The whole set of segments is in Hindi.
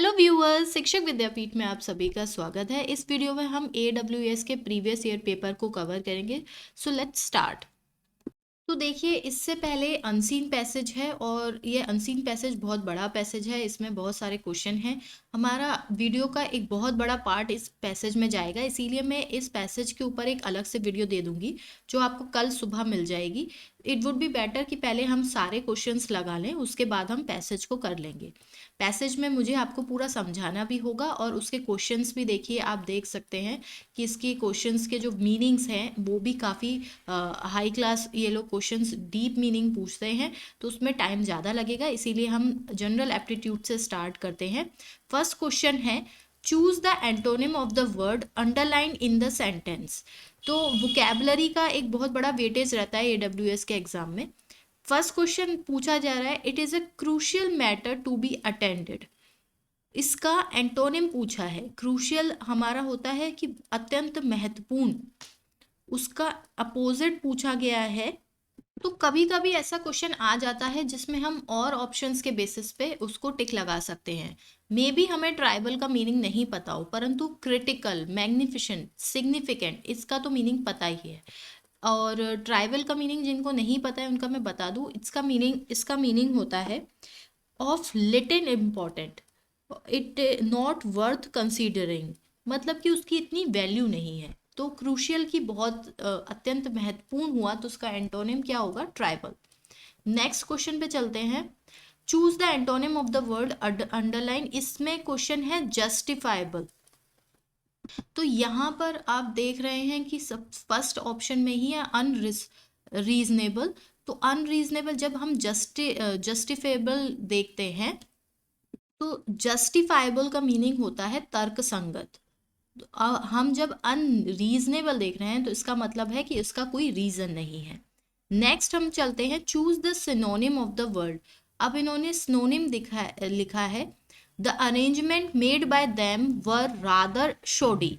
हेलो व्यूअर्स, शिक्षक विद्यापीठ में आप सभी का स्वागत है। इस वीडियो में हम AWS के प्रीवियस ईयर पेपर को कवर करेंगे। So let's start. तो देखिए, इससे पहले अनसीन पैसेज है और ये अनसीन पैसेज बहुत बड़ा पैसेज है। इसमें बहुत सारे क्वेश्चन हैं। हमारा वीडियो का एक बहुत बड़ा पार्ट इस पैसेज में जाएगा, इसीलिए मैं इस पैसेज के ऊपर एक अलग से वीडियो दे दूंगी जो आपको कल सुबह मिल जाएगी। इट वुड बी बेटर कि पहले हम सारे क्वेश्चंस लगा लें, उसके बाद हम पैसेज को कर लेंगे। पैसेज में मुझे आपको पूरा समझाना भी होगा और उसके क्वेश्चंस भी देखिए, आप देख सकते हैं कि इसके क्वेश्चंस के जो मीनिंग्स हैं वो भी काफ़ी हाई क्लास, ये लोग क्वेश्चंस डीप मीनिंग पूछते हैं, तो उसमें टाइम ज़्यादा लगेगा। इसीलिए हम जनरल एप्टीट्यूड से स्टार्ट करते हैं। फर्स्ट क्वेश्चन है, choose the antonym of the word underline in the sentence. तो वोकैबुलरी का एक बहुत बड़ा वेटेज रहता है AWS के एग्जाम में। फर्स्ट क्वेश्चन पूछा जा रहा है, it is a crucial matter to be attended. इसका एंटोनिम पूछा है। क्रूशियल हमारा होता है कि अत्यंत महत्वपूर्ण, उसका अपोजिट पूछा गया है। तो कभी कभी ऐसा क्वेश्चन आ जाता है जिसमें हम और ऑप्शंस के बेसिस पे उसको टिक लगा सकते हैं। मे बी हमें ट्राइबल का मीनिंग नहीं पता हो, परंतु क्रिटिकल, मैग्निफिसेंट, सिग्निफिकेंट, इसका तो मीनिंग पता ही है। और ट्राइबल का मीनिंग जिनको नहीं पता है उनका मैं बता दूं। इसका मीनिंग होता है of little important, it not worth considering, मतलब कि उसकी इतनी वैल्यू नहीं है। तो क्रूशियल की बहुत अत्यंत महत्वपूर्ण हुआ, तो उसका एंटोनिम क्या होगा? ट्राइबल। नेक्स्ट क्वेश्चन पे चलते हैं। Choose the antonym of the word underline. इसमें क्वेश्चन है जस्टिफाइबल। तो यहाँ पर आप देख रहे हैं कि सब फर्स्ट ऑप्शन में ही है अनरीजनेबल। तो अनरीजनेबल जब हम जस्टिफेबल देखते हैं, तो जस्टिफाइबल का मीनिंग होता है तर्क संगत। तो हम जब अनरीजनेबल देख रहे हैं तो इसका मतलब है कि इसका कोई रीजन नहीं है। नेक्स्ट हम चलते हैं, choose the synonym of the word. अब इन्होंने सिनोनिम लिखा है, the arrangement made by them were rather shoddy.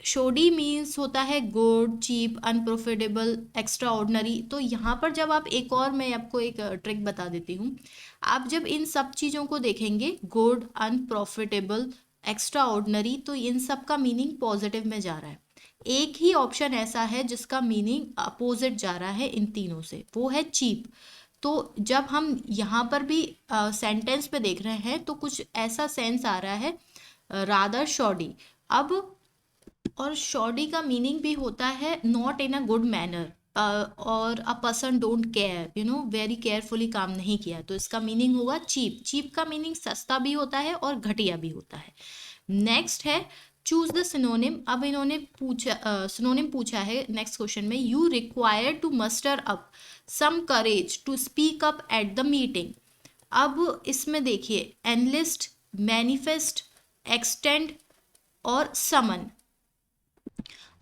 Shoddy means होता है good, cheap, unprofitable, extraordinary. तो यहाँ पर जब आप एक और, मैं आपको एक ट्रिक बता देती हूँ। आप जब इन सब चीज़ों को देखेंगे, गुड, अनप्रॉफिटेबल, एक्स्ट्रा ऑर्डनरी, तो इन सब का मीनिंग पॉजिटिव में जा रहा है। एक ही ऑप्शन ऐसा है जिसका मीनिंग अपोजिट जा रहा है इन तीनों से, वो है चीप। तो जब हम यहाँ पर भी सेंटेंस पे देख रहे हैं तो कुछ ऐसा सेंस आ रहा है, रादर शॉडी। अब और शॉडी का मीनिंग भी होता है not in a good manner, और a person don't care, very carefully काम नहीं किया, तो इसका मीनिंग होगा चीप। चीप का मीनिंग सस्ता भी होता है और घटिया भी होता है। नेक्स्ट है, चूज द सिनोनिम। अब इन्होंने सिनोनिम पूछा है नेक्स्ट क्वेश्चन में, you require to muster up some courage to speak up at the meeting. अब इसमें देखिए, एनलिस्ट, मैनिफेस्ट, एक्सटेंड और समन।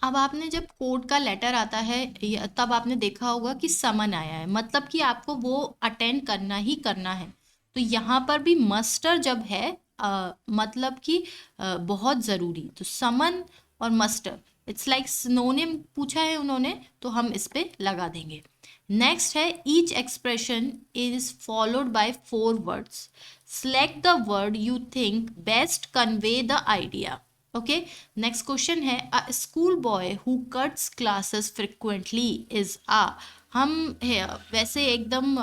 अब आपने जब कोर्ट का लेटर आता है तब आपने देखा होगा कि समन आया है, मतलब कि आपको वो अटेंड करना ही करना है। तो यहाँ पर भी मस्टर जब है, मतलब कि बहुत ज़रूरी, तो समन और मस्टर इट्स लाइक सिनोनिम पूछा है उन्होंने, तो हम इस पे लगा देंगे। नेक्स्ट है, each expression is followed by 4 words. Select the word you think best convey the idea. Okay, next question है, a school boy who cuts classes frequently is आ। हम वैसे एकदम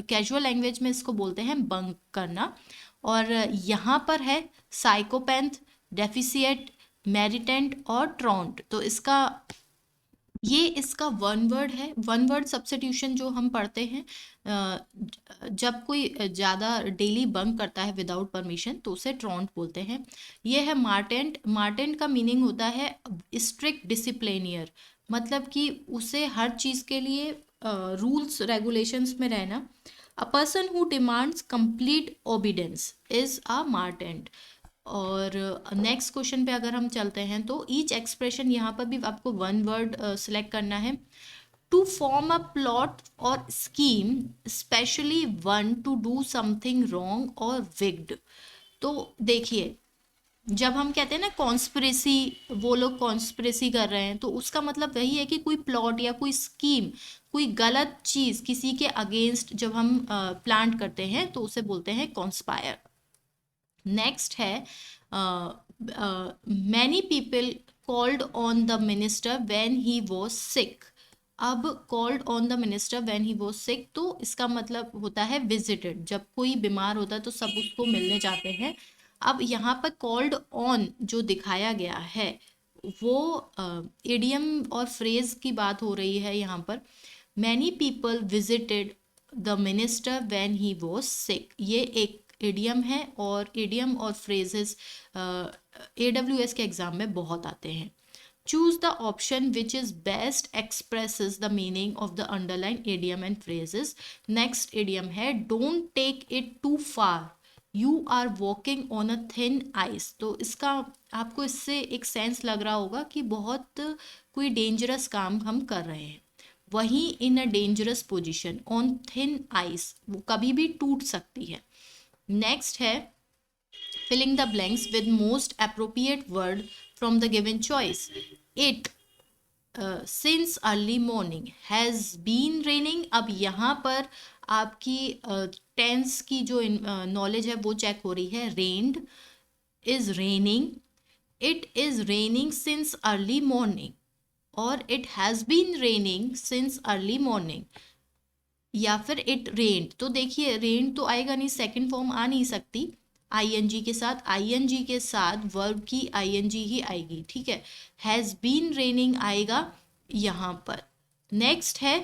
कैजुअल लैंग्वेज में इसको बोलते हैं बंक करना। और यहाँ पर है साइकोपैथ, डेफिसिएट, मेरिटेंट और ट्रॉन्ट। तो इसका वन वर्ड है। वन वर्ड सब्स्टिट्यूशन जो हम पढ़ते हैं, जब कोई ज़्यादा डेली बंक करता है विदाउट परमिशन, तो उसे ट्रॉन्ट बोलते हैं। ये है मार्टेंट। मार्टेंट का मीनिंग होता है स्ट्रिक्ट डिसिप्लिनियर, मतलब कि उसे हर चीज़ के लिए रूल्स रेगुलेशंस में रहना। A person who demands complete obedience is a martinet. और नेक्स्ट क्वेश्चन पे अगर हम चलते हैं, तो ईच एक्सप्रेशन, यहाँ पर भी आपको वन वर्ड सेलेक्ट करना है। टू फॉर्म अ प्लॉट और scheme, specially one two do something wrong और विग्ड। तो देखिए, जब हम कहते हैं ना कॉन्स्पिरेसी, वो लोग कॉन्स्पिरेसी कर रहे हैं, तो उसका मतलब वही है कि कोई प्लॉट या कोई स्कीम, कोई गलत चीज़ किसी के अगेंस्ट जब हम प्लान करते हैं तो उसे बोलते हैं कॉन्स्पायर। नेक्स्ट है many people called on the minister when he was sick. अब called on the minister when he was sick, तो इसका मतलब होता है विजिटेड। जब कोई बीमार होता है तो सब उसको मिलने जाते हैं। अब यहाँ पर कॉल्ड ऑन जो दिखाया गया है वो इडियम और फ्रेज की बात हो रही है यहाँ पर। Many people visited the minister when he was सिक, ये एक इडियम है और इडियम और फ्रेजेस AWS के एग्जाम में बहुत आते हैं। Choose the option which is best expresses the meaning of the underline idiom and phrases. Next idiom है don't take it too far, you are walking on a thin ice. तो इसका आपको इससे एक सेंस लग रहा होगा कि बहुत कोई डेंजरस काम हम कर रहे हैं। वहीं in a dangerous position on thin ice, वो कभी भी टूट सकती है। नेक्स्ट है filling the blanks with most appropriate word from the given choice. It since early morning has been raining। अब यहाँ पर आपकी टेंस की जो नॉलेज है वो चेक हो रही है। Rained is raining, it is raining since early morning, और it has been raining since early morning, या फिर इट रेन्ड। तो देखिए रेन तो आएगा नहीं, सेकंड फॉर्म आ नहीं सकती आईएनजी के साथ। आईएनजी के साथ वर्ब की आईएनजी ही आएगी, ठीक है। हैज़ बीन रेनिंग आएगा यहाँ पर। नेक्स्ट है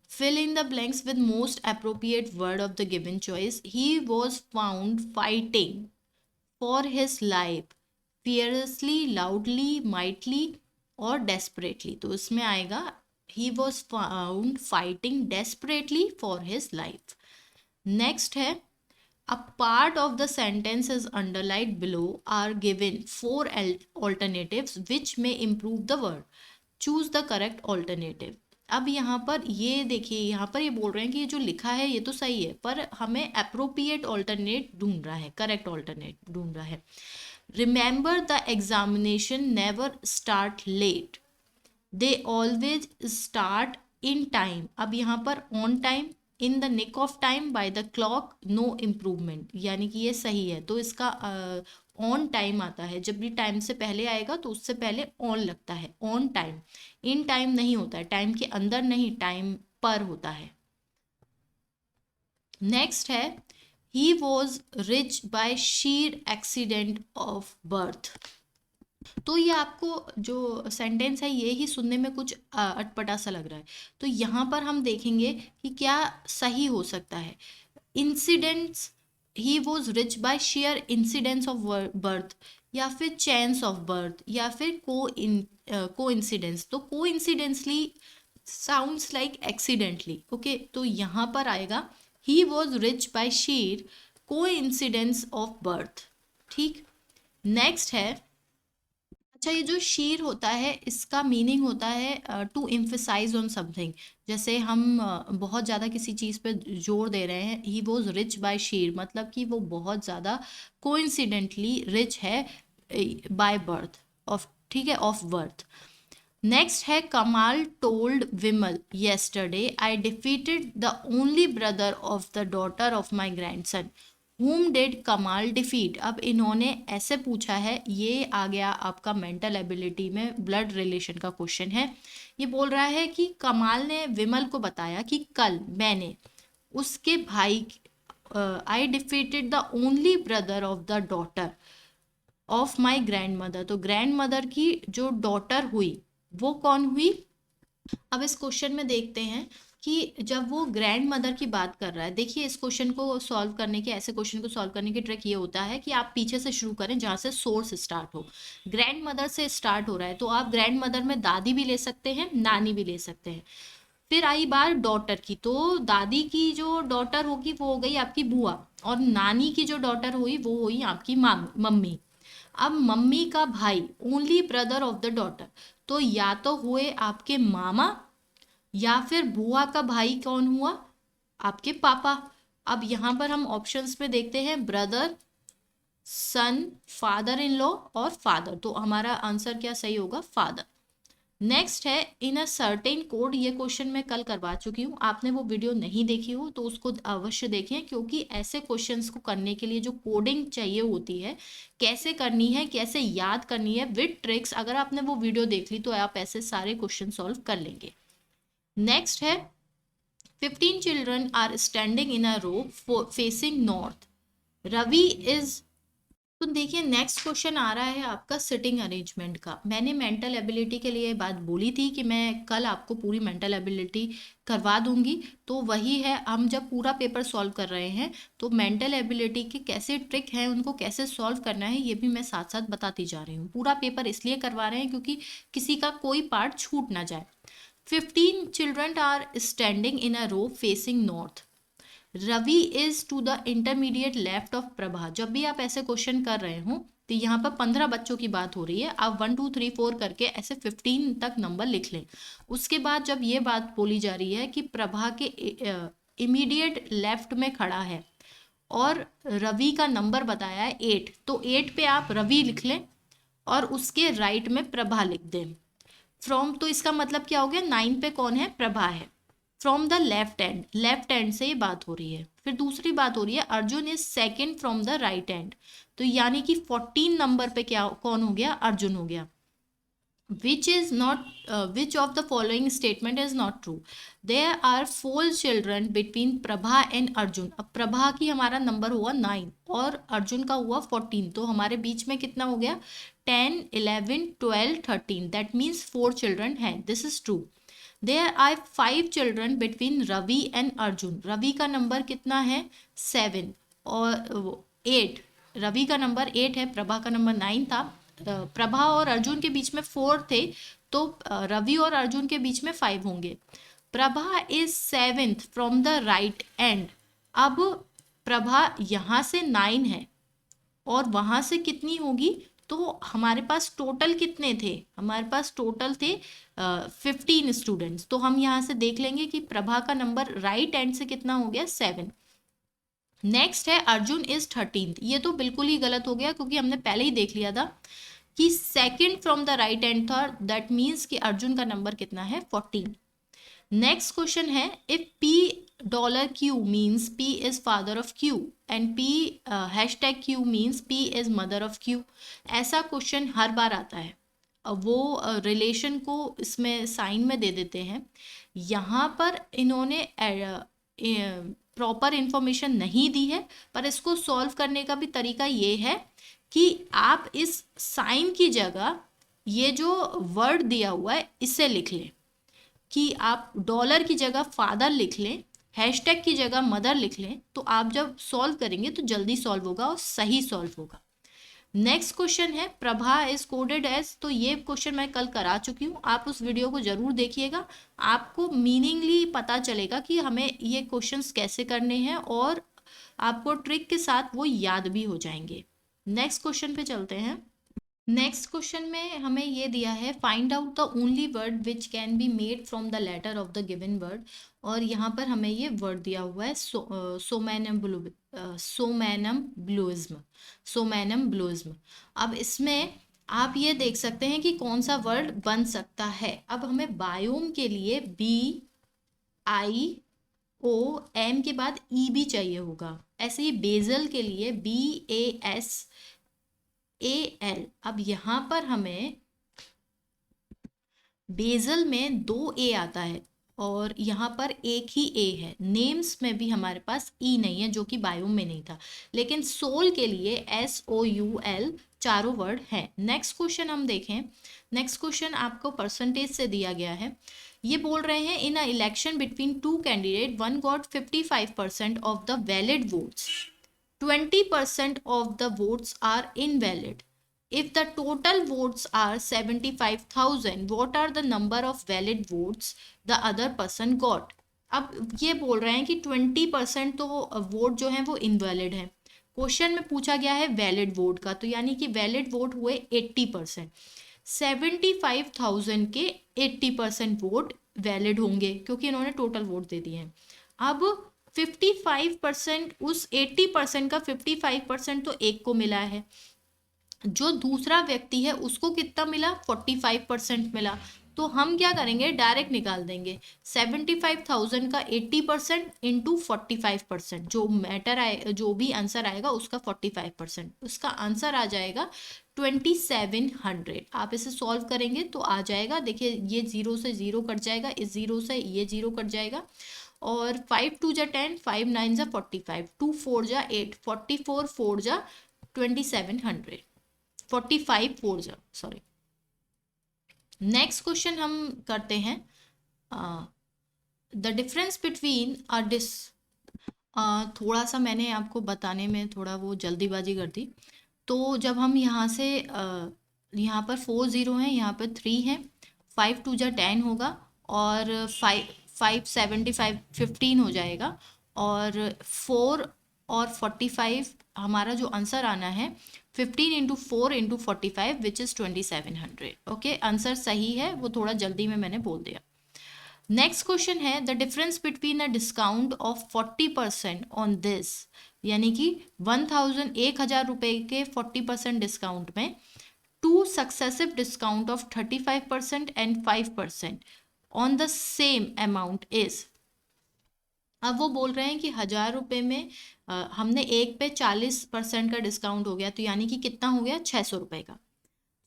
fill in the blanks with most appropriate word of the given choice. He was found fighting for his life fiercely, loudly, mightily और desperately। तो इसमें आएगा he was found fighting desperately for his life। Next है a part of the sentence is underlined below are given 4 alternatives which may improve the word, choose the correct alternative। अब यहाँ पर ये देखिए, यहाँ पर ये बोल रहे हैं कि ये जो लिखा है ये तो सही है, पर हमें अप्रोप्रिएट ऑल्टरनेट ढूंढ रहा है, करेक्ट ऑल्टरनेट ढूंढ रहा है। Remember the examination never start late, they always start in time. अब यहाँ पर on time, in the nick of time, by the clock, no improvement, यानी कि ये सही है। तो इसका ऑन टाइम आता है, जब भी टाइम से पहले आएगा तो उससे पहले ऑन लगता है, ऑन टाइम। इन टाइम नहीं होता है, टाइम के अंदर नहीं, टाइम पर होता है। नेक्स्ट है he was rich by sheer accident of birth. तो ये आपको जो सेंटेंस है ये ही सुनने में कुछ अटपटा सा लग रहा है, तो यहाँ पर हम देखेंगे कि क्या सही हो सकता है। Incidents, he was rich bye share incidents of birth, या फिर चैंस ऑफ बर्थ, या फिर को इंसिडेंस। तो को इंसिडेंसली साउंड्स लाइक एक्सीडेंटली, ओके। तो यहाँ पर आएगा ही वॉज रिच बाय शेयर को इंसिडेंस ऑफ बर्थ, ठीक। नेक्स्ट है, अच्छा ये जो शीर होता है इसका मीनिंग होता है टू एम्फेसाइज ऑन समथिंग। जैसे हम बहुत ज़्यादा किसी चीज़ पे जोर दे रहे हैं, ही वॉज रिच बाय शीर, मतलब कि वो बहुत ज़्यादा कोइंसिडेंटली रिच है बाय बर्थ ऑफ, ठीक है, ऑफ बर्थ। नेक्स्ट है कमाल told Vimal yesterday I defeated the only brother of the daughter of my grandson, whom did कमाल डिफीट। अब इन्होंने ऐसे पूछा है, ये आ गया आपका मेंटल एबिलिटी में ब्लड रिलेशन का क्वेश्चन है। ये बोल रहा है कि कमाल ने विमल को बताया कि कल मैंने उसके भाई, I defeated the only brother of the daughter of my grandmother. तो ग्रैंड मदर की जो डॉटर हुई वो कौन हुई। अब इस क्वेश्चन में देखते हैं कि जब वो ग्रैंड मदर की बात कर रहा है, देखिए इस क्वेश्चन को सॉल्व करने के, ऐसे क्वेश्चन को सॉल्व करने की ट्रिक ये होता है कि आप पीछे से शुरू करें जहाँ से सोर्स स्टार्ट हो। ग्रैंड मदर से स्टार्ट हो रहा है तो आप ग्रैंड मदर में दादी भी ले सकते हैं, नानी भी ले सकते हैं। फिर आई बार डॉटर की, तो दादी की जो डॉटर होगी वो हो गई आपकी बुआ, और नानी की जो डॉटर हुई वो हुई आपकी मम्मी। अब मम्मी का भाई, only brother of the daughter, तो या तो हुए आपके मामा, या फिर बुआ का भाई कौन हुआ, आपके पापा। अब यहाँ पर हम ऑप्शंस में देखते हैं brother, son, father in law और फादर, तो हमारा आंसर क्या सही होगा, फादर। नेक्स्ट है इन अ सर्टेन कोड, ये क्वेश्चन मैं कल करवा चुकी हूँ, आपने वो वीडियो नहीं देखी हो तो उसको अवश्य देखें, क्योंकि ऐसे क्वेश्चंस को करने के लिए जो कोडिंग चाहिए होती है, कैसे करनी है, कैसे याद करनी है विद ट्रिक्स, अगर आपने वो वीडियो देख ली तो आप ऐसे सारे क्वेश्चन सॉल्व कर लेंगे। नेक्स्ट है 15 children are standing in a row facing north, Ravi is. तो देखिए नेक्स्ट क्वेश्चन आ रहा है आपका सिटिंग अरेंजमेंट का। मैंने मेंटल एबिलिटी के लिए बात बोली थी कि मैं कल आपको पूरी मेंटल एबिलिटी करवा दूंगी, तो वही है, हम जब पूरा पेपर सॉल्व कर रहे हैं तो मेंटल एबिलिटी के कैसे ट्रिक हैं, उनको कैसे सॉल्व करना है, ये भी मैं साथ साथ बताती जा रही हूँ। पूरा पेपर इसलिए करवा रहे हैं क्योंकि किसी का कोई पार्ट छूट ना जाए। 15 children are standing in a row facing north, Ravi is to the intermediate left of Prabha. जब भी आप ऐसे क्वेश्चन कर रहे हो तो यहाँ पर 15 बच्चों की बात हो रही है, आप 1 2 3 4 करके ऐसे 15 तक नंबर लिख लें। उसके बाद जब ये बात बोली जा रही है कि प्रभा के इमीडिएट लेफ्ट में खड़ा है और रवि का नंबर बताया है 8, तो 8 पे आप रवि लिख लें और उसके राइट में प्रभा लिख दें। फ्रॉम, तो इसका मतलब क्या हो गया, 9 पे कौन है, प्रभा है। फ्रॉम द लेफ्ट हैंड से ये बात हो रही है। फिर दूसरी बात हो रही है Arjun is second from the right hand, तो यानी कि 14 नंबर पे क्या कौन हो गया, अर्जुन हो गया। which is not which of the following statement is not true, there are 4 children between Prabha and Arjun. अब प्रभा की हमारा नंबर हुआ 9 और अर्जुन का हुआ 14, तो हमारे बीच में कितना हो गया, 10 11 12 13, दैट मीन्स 4 चिल्ड्रन हैं, this is true. There are 5 children between Ravi and Arjun, Ravi का नंबर कितना है 7 और 8, रवि का नंबर 8 है, प्रभा का नंबर 9 था। प्रभा और अर्जुन के बीच में 4 थे, तो रवि और अर्जुन के बीच में 5 होंगे। Prabha is 7th from the right and, अब प्रभा यहाँ से 9 है और वहां से कितनी होगी, तो हमारे पास टोटल कितने थे, हमारे पास टोटल थे 15 स्टूडेंट्स, तो हम यहाँ से देख लेंगे कि प्रभा का नंबर राइट एंड से कितना हो गया 7। नेक्स्ट है अर्जुन इज 13th, ये तो बिल्कुल ही गलत हो गया क्योंकि हमने पहले ही देख लिया था कि second from the right hand था, दैट मीन्स कि अर्जुन का नंबर कितना है 14। नेक्स्ट क्वेश्चन है if $Q means P is father of Q and P #Q means P is mother of Q, ऐसा क्वेश्चन हर बार आता है। वो रिलेशन को इसमें साइन में दे देते हैं, यहाँ पर इन्होंने प्रॉपर इंफॉर्मेशन नहीं दी है, पर इसको सॉल्व करने का भी तरीका ये है कि आप इस साइन की जगह ये जो वर्ड दिया हुआ है इसे लिख लें, कि आप डॉलर की जगह फादर लिख लें, हैशटैग की जगह मदर लिख लें, तो आप जब सॉल्व करेंगे तो जल्दी सॉल्व होगा और सही सॉल्व होगा। नेक्स्ट क्वेश्चन है प्रभा इज कोडेड एज, तो ये क्वेश्चन मैं कल करा चुकी हूँ, आप उस वीडियो को जरूर देखिएगा, आपको मीनिंगली पता चलेगा कि हमें ये क्वेश्चंस कैसे करने हैं और आपको ट्रिक के साथ वो याद भी हो जाएंगे। नेक्स्ट क्वेश्चन पे चलते हैं। नेक्स्ट क्वेश्चन में हमें ये दिया है find out the only word which can be made from the letter of the given word, और यहाँ पर हमें ये वर्ड दिया हुआ है सोमैनम ब्लूइज्म। अब इसमें आप ये देख सकते हैं कि कौन सा वर्ड बन सकता है। अब हमें बायोम के लिए BIOM के बाद E भी चाहिए होगा, ऐसे ही बेजल के लिए BASAL। अब यहाँ पर हमें बेजल में 2 A आता है और यहाँ पर एक ही A है, नेम्स में भी हमारे पास E नहीं है जो कि बायोम में नहीं था, लेकिन सोल के लिए SOUL चारों वर्ड हैं। नेक्स्ट क्वेश्चन हम देखें। नेक्स्ट क्वेश्चन आपको परसेंटेज से दिया गया है, ये बोल रहे हैं in a election between 2 candidate one got 55% of the valid votes, 20% of the votes are invalid. If the total votes are 75,000, what are the number of valid votes the other person got? अब ये बोल रहे हैं कि 20% तो वोट जो है वो इनवैलिड है। क्वेश्चन में पूछा गया है वैलिड वोट का, तो यानी कि वैलिड वोट हुए 80%, 75,000 के 80% वोट वैलिड होंगे क्योंकि इन्होंने टोटल वोट दे दिए हैं। अब 55%, उस 80% का 55% तो एक को मिला है, जो दूसरा व्यक्ति है उसको कितना मिला 45% मिला, तो हम क्या करेंगे, डायरेक्ट निकाल देंगे 75,000 का 80% इंटू 45%, जो मैटर आए, जो भी आंसर आएगा उसका 45%, उसका आंसर आ जाएगा 2700। आप इसे सॉल्व करेंगे तो आ जाएगा, देखिए ये जीरो से जीरो कट जाएगा, इस जीरो से ये जीरो कट जाएगा, और 5 2 जा 10, 5 9 जा 45, 2 4 जा 8, 44 4 जा 2700, 45 4 जा, सॉरी। नेक्स्ट क्वेश्चन हम करते हैं, the difference between a this, थोड़ा सा मैंने आपको बताने में थोड़ा वो जल्दीबाजी कर दी। तो जब हम यहाँ से यहाँ पर 4 0 हैं, यहाँ पर 3 है, 5 2 जा 10 होगा, और 5 15 हो जाएगा, और 4 और 45, हमारा जो आंसर आना है 15 into 4 into 45 which is 2700। Okay, answer सही है, वो थोड़ा जल्दी में मैंने बोल दिया। नेक्स्ट क्वेश्चन है, the difference between a discount of 40% on this, यानी कि 1,000 रुपए के 40% डिस्काउंट में, two successive discount of 35% and 5% on the same amount is. अब वो बोल रहे हैं कि 1,000 रुपये में हमने एक पे 40% का डिस्काउंट हो गया, तो यानी कि कितना हो गया, 600 रुपये का,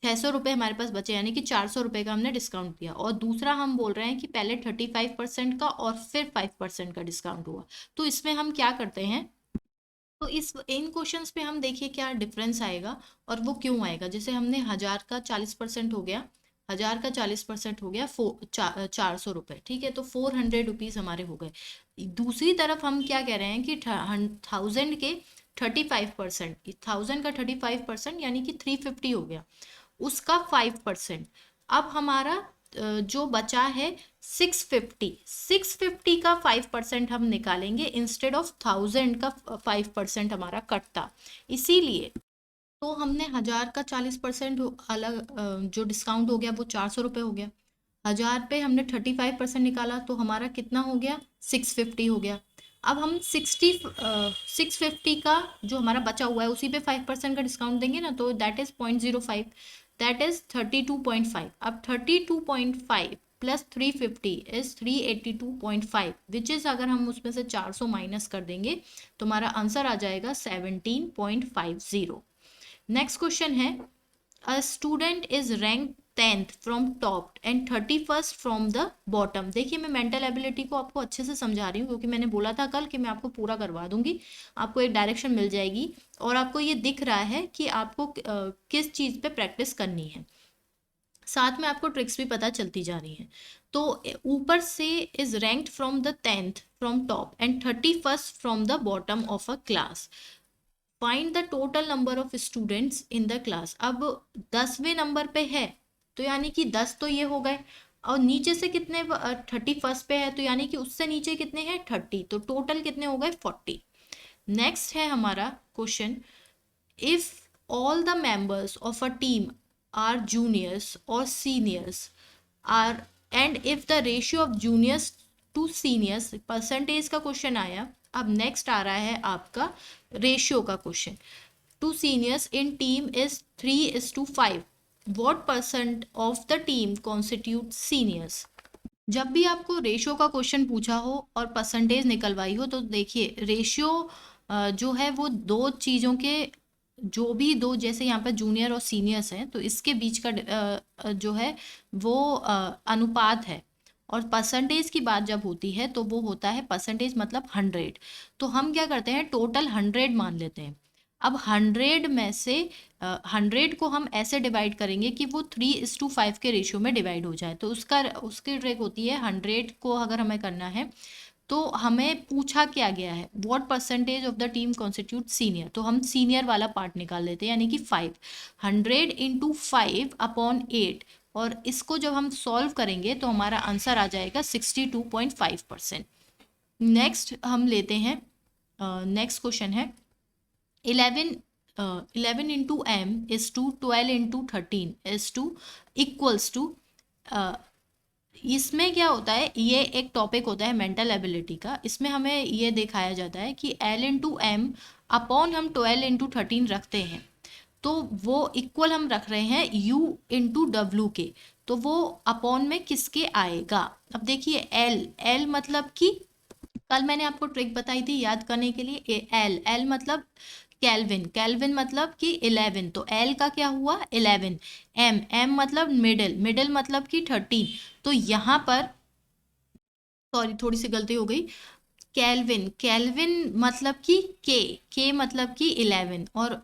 600 रुपये हमारे पास बचे, यानी कि 400 रुपये का हमने डिस्काउंट दिया। और दूसरा हम बोल रहे हैं कि पहले 35% का और फिर 5% का डिस्काउंट हुआ। तो इसमें हम क्या करते हैं, तो इस इन क्वेश्चंस पे हम देखिए क्या डिफरेंस आएगा और वो क्यों आएगा। जैसे हमने 1,000 का 40% हो गया, 1,000 का 40% हो गया 400 रुपये, ठीक है, तो 400 रुपीज़ हमारे हो गए। दूसरी तरफ हम क्या कह रहे हैं कि 1,000 के 35%, 1,000 का 35% यानी कि 350 हो गया, उसका 5%। अब हमारा जो बचा है 650 का 5% हम निकालेंगे, इंस्टेड ऑफ 1,000 का 5% हमारा कटता, इसीलिए तो हमने 1,000 का 40% अलग, जो डिस्काउंट हो गया वो 400 रुपये हो गया। 1,000 पे हमने 35% निकाला तो हमारा कितना हो गया, 650 हो गया। अब हम 650 का जो हमारा बचा हुआ है उसी पे 5% का डिस्काउंट देंगे ना, तो दैट इज 0.05, दैट इज 32.5। अब 32.5 प्लस 350 इज 382.5, विच इज अगर हम उसमें से 400 माइनस कर देंगे तो हमारा आंसर आ जाएगा 17.50। नेक्स्ट क्वेश्चन है, a student is rank 10th from top and 31st from the bottom. देखिए मैं मेंटल एबिलिटी को आपको अच्छे से समझा रही हूँ, क्योंकि मैंने बोला था कल कि मैं आपको पूरा करवा दूंगी, आपको एक डायरेक्शन मिल जाएगी और आपको ये दिख रहा है कि आपको किस चीज़ पे प्रैक्टिस करनी है, साथ में आपको ट्रिक्स भी पता चलती जा रही हैं। तो ऊपर से is ranked from the 10th from top and 31st from the bottom of a class, find the total number of students in the class. अब 10वें नंबर पे है तो यानी कि 10 तो ये हो गए, और नीचे से कितने, 31st पे है तो यानी कि उससे नीचे कितने हैं, 30, तो टोटल कितने हो गए, 40। नेक्स्ट है हमारा question, if all the members of a team are juniors और seniors are, and if the ratio of juniors to seniors, percentage का क्वेश्चन आया। अब नेक्स्ट आ रहा है आपका रेशियो का question, to seniors in team is 3:5, what percent of the team constitute seniors. जब भी आपको रेशियो का क्वेश्चन पूछा हो और परसेंटेज निकलवाई हो, तो देखिए रेशियो जो है वो दो चीज़ों के, जो भी दो, जैसे यहाँ पर जूनियर और सीनियर्स हैं तो इसके बीच का जो है वो अनुपात है। और परसेंटेज की बात जब होती है तो वो होता है परसेंटेज मतलब 100। तो हम क्या करते हैं, टोटल 100 मान लेते हैं। अब 100 में से 100 को हम ऐसे डिवाइड करेंगे कि वो 3:5 के रेशियो में डिवाइड हो जाए। तो उसकी ट्रिक होती है, 100 को अगर हमें करना है तो हमें पूछा क्या गया है, what percentage of the team constitute senior, तो हम सीनियर वाला पार्ट निकाल लेते हैं, यानी कि 5, 100 इंटू 5/8, और इसको जब हम सॉल्व करेंगे तो हमारा आंसर आ जाएगा 62.5%। नेक्स्ट हम लेते हैं, नेक्स्ट क्वेश्चन है 11 into m is to 12 into 13 is to equals to, इसमें क्या होता है, ये एक टॉपिक होता है मेंटल एबिलिटी का, इसमें हमें ये दिखाया जाता है कि L इंटू एम अपॉन हम 12 इंटू 13 रखते हैं तो वो इक्वल हम रख रहे हैं u इंटू डब्ल्यू के, तो वो अपॉन में किसके आएगा। अब देखिए एल मतलब कि कल मैंने आपको ट्रिक बताई थी याद करने के लिए, एल मतलब केल्विन मतलब कि 11, तो एल का क्या हुआ 11, एम मतलब मिडिल मतलब कि 13, तो यहाँ पर सॉरी थोड़ी सी गलती हो गई, केल्विन मतलब कि के मतलब कि 11, और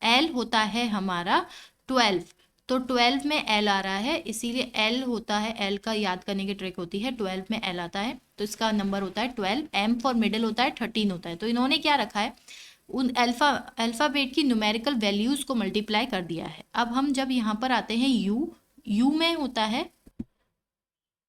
एल होता है हमारा 12, तो 12 में एल आ रहा है, इसीलिए एल होता है, एल का याद करने की ट्रिक होती है, 12 में एल आता है तो इसका नंबर होता है 12, एम फॉर मिडिल होता है 13 होता है। तो इन्होंने क्या रखा है, उन अल्फाबेट की न्यूमेरिकल वैल्यूज को मल्टीप्लाई कर दिया है। अब हम जब यहाँ पर आते हैं यू में होता है,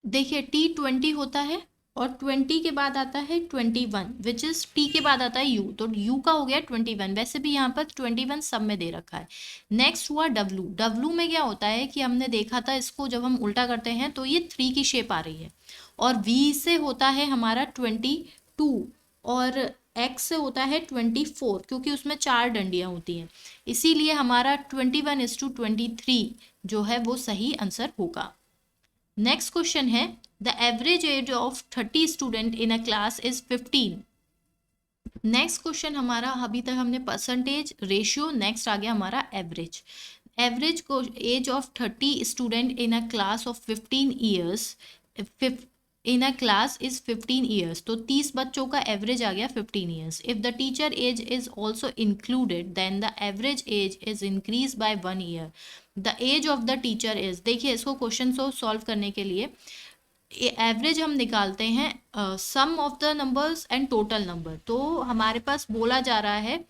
देखिए T20 होता है, और 20 के बाद आता है 21, विच इज टी के बाद आता है यू, तो यू का हो गया 21, वैसे भी यहाँ पर 21 सब में दे रखा है। नेक्स्ट हुआ डब्लू में क्या होता है कि हमने देखा था इसको जब हम उल्टा करते हैं तो ये 3 की शेप आ रही है, और वी से होता है हमारा 22, और एक्स से होता है 24, क्योंकि उसमें 4 डंडियां होती हैं, इसीलिए हमारा 21:23 जो है वो सही आंसर होगा। नेक्स्ट क्वेश्चन है, the average age of 30 student in a class is 15। Next question हमारा, अभी तक हमने परसेंटेज रेशियो, नेक्स्ट आ गया हमारा average. Average age of 30 student in a class of 15 years, in a class is 15 years, तो 30 बच्चों का एवरेज आ गया 15 years. If the teacher age is also included then the average age is increase by 1 year. The age of the teacher is, देखिए इसको क्वेश्चन को सॉल्व करने के लिए एवरेज हम निकालते हैं sum of the numbers and total number, तो हमारे पास बोला जा रहा है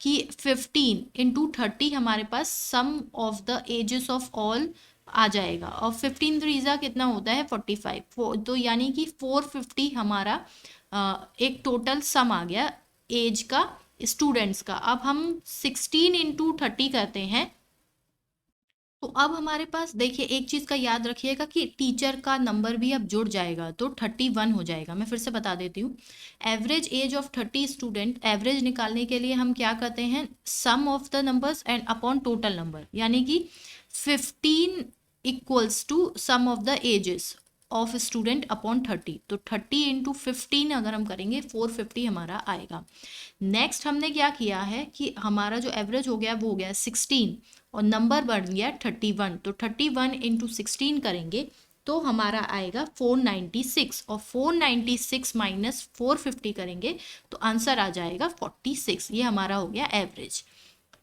कि 15 इंटू 30 हमारे पास sum of the ages of all आ जाएगा, और 15 थ्रीजा कितना होता है 45, तो यानी कि 450 हमारा एक टोटल सम आ गया एज का स्टूडेंट्स का। अब हम 16 इंटू 30 करते हैं, तो अब हमारे पास देखिए एक चीज का याद रखिएगा कि टीचर का नंबर भी अब जुड़ जाएगा तो 31 हो जाएगा। मैं फिर से बता देती हूँ, average age of 30 student, average निकालने के लिए हम क्या करते हैं, sum of the numbers and upon total number, यानी कि 15 equals to sum of the ages of student upon 30, तो 30 इंटू 15 अगर हम करेंगे 450 हमारा आएगा। नेक्स्ट हमने क्या किया है कि हमारा जो एवरेज हो गया वो हो गया 16, और नंबर बन गया 31, तो 31 इंटू 16 करेंगे तो हमारा आएगा 496, और 496 माइनस 450 करेंगे तो आंसर आ जाएगा 46, ये हमारा हो गया एवरेज।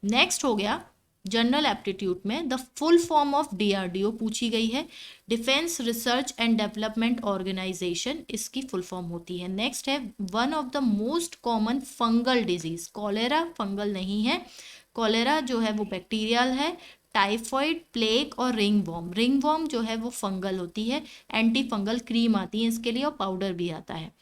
नेक्स्ट हो गया जनरल एप्टीट्यूड में, the full form of DRDO पूछी गई है, defence research and development organisation इसकी फुल फॉर्म होती है। नेक्स्ट है, one of the most common fungal disease, cholera fungal नहीं है, कॉलेरा जो है वो बैक्टीरियल है, टाइफॉइड, प्लेग और रिंग वॉर्म जो है वो फंगल होती है, एंटी फंगल क्रीम आती है इसके लिए और पाउडर भी आता है।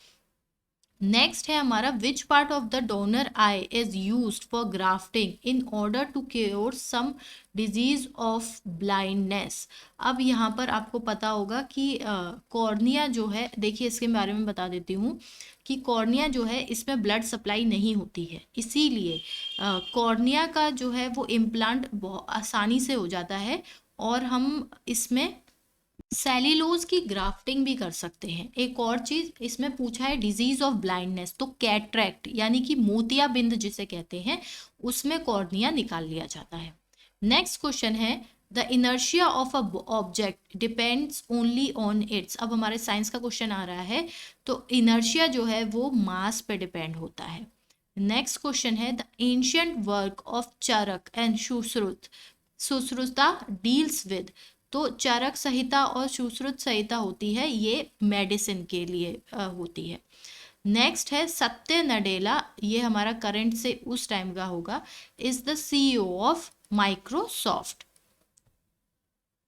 नेक्स्ट है हमारा, which part of the donor eye is used for grafting in order to cure some disease of blindness. अब यहाँ पर आपको पता होगा कि कॉर्निया जो है, देखिए इसके बारे में बता देती हूँ कि कॉर्निया जो है इसमें ब्लड सप्लाई नहीं होती है, इसीलिए कॉर्निया का जो है वो इम्प्लांट बहुत आसानी से हो जाता है, और हम इसमें सेल्यूलोज की ग्राफ्टिंग भी कर सकते हैं। एक और चीज इसमें पूछा है, डिजीज ऑफ ब्लाइंडनेस, तो कैटरेक्ट यानी कि मोतियाबिंद जिसे कहते हैं उसमें कॉर्निया निकाल लिया जाता है। नेक्स्ट क्वेश्चन है, the inertia of a object depends only on it's. अब हमारे साइंस का क्वेश्चन आ रहा है, तो इनर्शिया जो है वो मास पे डिपेंड होता है। नेक्स्ट क्वेश्चन है, the ancient work of Charak and Sushruta deals with, तो चरक संहिता और सुश्रुत संहिता होती है, ये मेडिसिन के लिए होती है। नेक्स्ट है सत्य नडेला, ये हमारा करंट से उस टाइम का होगा, is the CEO of Microsoft.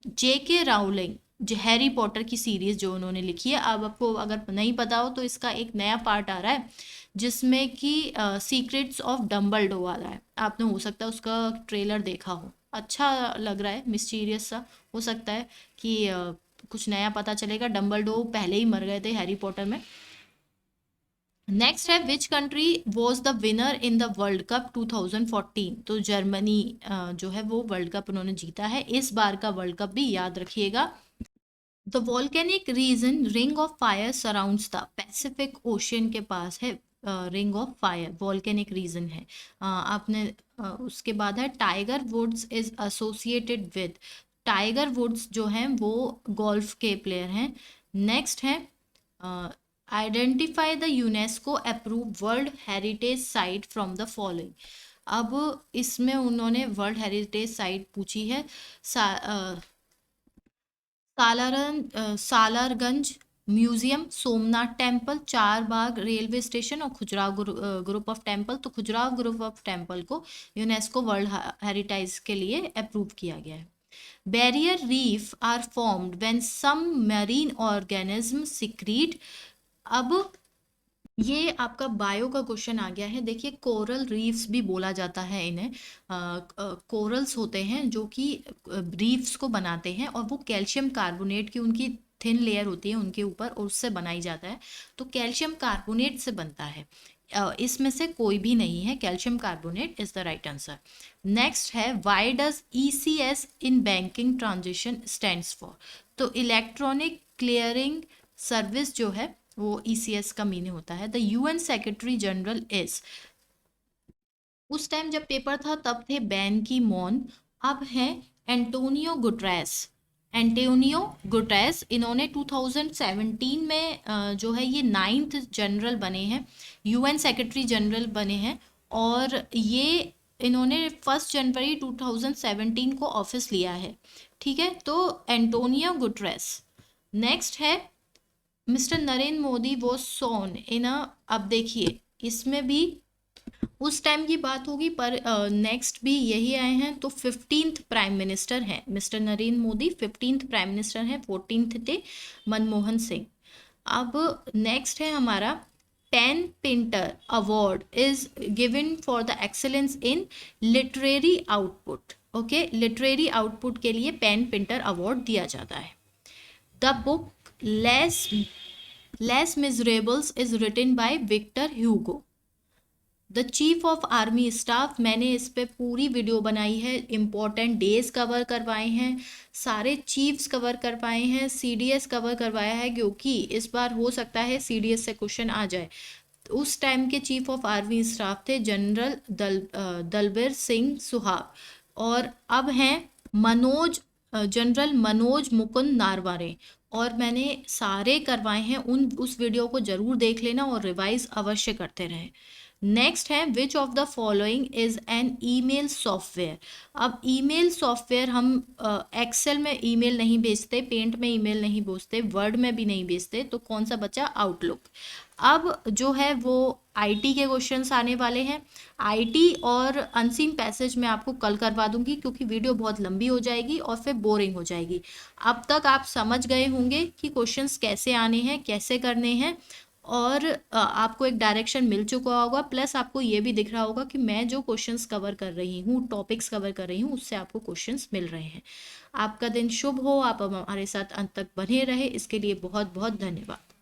JK Rowling, जो हैरी पॉटर की सीरीज जो उन्होंने लिखी है, अब आपको अगर नहीं पता हो तो इसका एक नया पार्ट आ रहा है जिसमें कि सीक्रेट्स ऑफ डम्बलडोर आ रहा है, आपने हो सकता है उसका ट्रेलर देखा हो, अच्छा लग रहा है, मिस्टीरियस सा, हो सकता है कि कुछ नया पता चलेगा। डम्बलडोर पहले ही मर गए थे हैरी पॉटर में। नेक्स्ट है which country was the winner in the world cup 2014। तो जर्मनी जो है वो वर्ल्ड कप उन्होंने जीता है। इस बार का वर्ल्ड कप भी याद रखिएगा। The volcanic region ring of fire surrounds the Pacific Ocean के पास है। Ring of fire volcanic region है। आपने उसके बाद है Tiger Woods is associated with. Tiger Woods जो हैं वो गोल्फ के प्लेयर हैं। नेक्स्ट है identify the UNESCO approve world heritage site from the following. अब इसमें उन्होंने वर्ल्ड हेरिटेज साइट पूछी है। सालारगंज म्यूजियम, सोमनाथ टेम्पल, चार बाग रेलवे स्टेशन और खुजराव ग्रुप ऑफ टेम्पल। तो खुजराव ग्रुप ऑफ टेम्पल को यूनेस्को वर्ल्ड हेरिटेज के लिए अप्रूव किया गया है। Barrier reef are formed when some marine organism secrete. अब ये आपका बायो का क्वेश्चन आ गया है। देखिए कोरल रीफ्स भी बोला जाता है इन्हें। कोरल्स होते हैं जो कि रीफ्स को बनाते हैं और वो कैल्शियम कार्बोनेट की उनकी थिन लेयर होती है उनके ऊपर और उससे बनाई जाता है। तो कैल्शियम कार्बोनेट से बनता है। इसमें से कोई भी नहीं है, calcium carbonate is the right answer. Next है why does ECS in banking transaction stands for. तो इलेक्ट्रॉनिक क्लियरिंग सर्विस जो है वो ईसीएस का मीनिंग होता है। The UN secretary general is. उस टाइम जब पेपर था तब थे बैन की मॉन, अब है एंटोनियो गुटरेस। एंटोनियो गुटरेस इन्होंने 2017 में जो है ये 9th जनरल बने हैं, यूएन सेक्रेटरी जनरल बने हैं। और ये इन्होंने 1 जनवरी 2017 को ऑफिस लिया है। ठीक है, तो एंटोनियो गुटरेस। नेक्स्ट है मिस्टर नरेंद्र मोदी वो सोन इन अ। अब देखिए इसमें भी उस टाइम की बात होगी पर नेक्स्ट भी यही आए हैं। तो 15th प्राइम मिनिस्टर हैं mister Narendra Modi, 15th prime minister हैं। 14th थे मनमोहन सिंह। अब नेक्स्ट है हमारा PEN Pinter award is given for the excellence in literary output. Okay, literary output के लिए पेन पिंटर अवार्ड दिया जाता है। The book Les Miserables is written by Victor Hugo. The chief of army staff, मैंने इस पे पूरी वीडियो बनाई है, इम्पोर्टेंट डेज कवर करवाए हैं, सारे चीफ्स कवर करवाए हैं, सीडीएस कवर करवाया है क्योंकि इस बार हो सकता है सीडीएस से क्वेश्चन आ जाए। उस टाइम के चीफ ऑफ आर्मी स्टाफ थे जनरल दलबीर सिंह सुहाग। और अब हैं जनरल मनोज मुकुंद नारवारे। और मैंने सारे करवाए हैं, उस वीडियो को जरूर देख लेना और रिवाइज अवश्य करते रहें। नेक्स्ट है which of the following is an email software. अब ईमेल सॉफ्टवेयर हम एक्सेल में ईमेल नहीं भेजते, पेंट में ईमेल नहीं भेजते, वर्ड में भी नहीं भेजते, तो कौन सा बचा? आउटलुक। अब जो है वो आईटी के क्वेश्चंस आने वाले हैं। आईटी और अनसीन पैसेज में आपको कल करवा दूंगी क्योंकि वीडियो बहुत लंबी हो जाएगी और फिर बोरिंग हो जाएगी। अब तक आप समझ गए होंगे कि क्वेश्चंस कैसे आने हैं, कैसे करने हैं, और आपको एक डायरेक्शन मिल चुका होगा। प्लस आपको ये भी दिख रहा होगा कि मैं जो क्वेश्चंस कवर कर रही हूँ, टॉपिक्स कवर कर रही हूँ, उससे आपको क्वेश्चंस मिल रहे हैं। आपका दिन शुभ हो, आप हमारे साथ अंत तक बने रहे, इसके लिए बहुत बहुत धन्यवाद।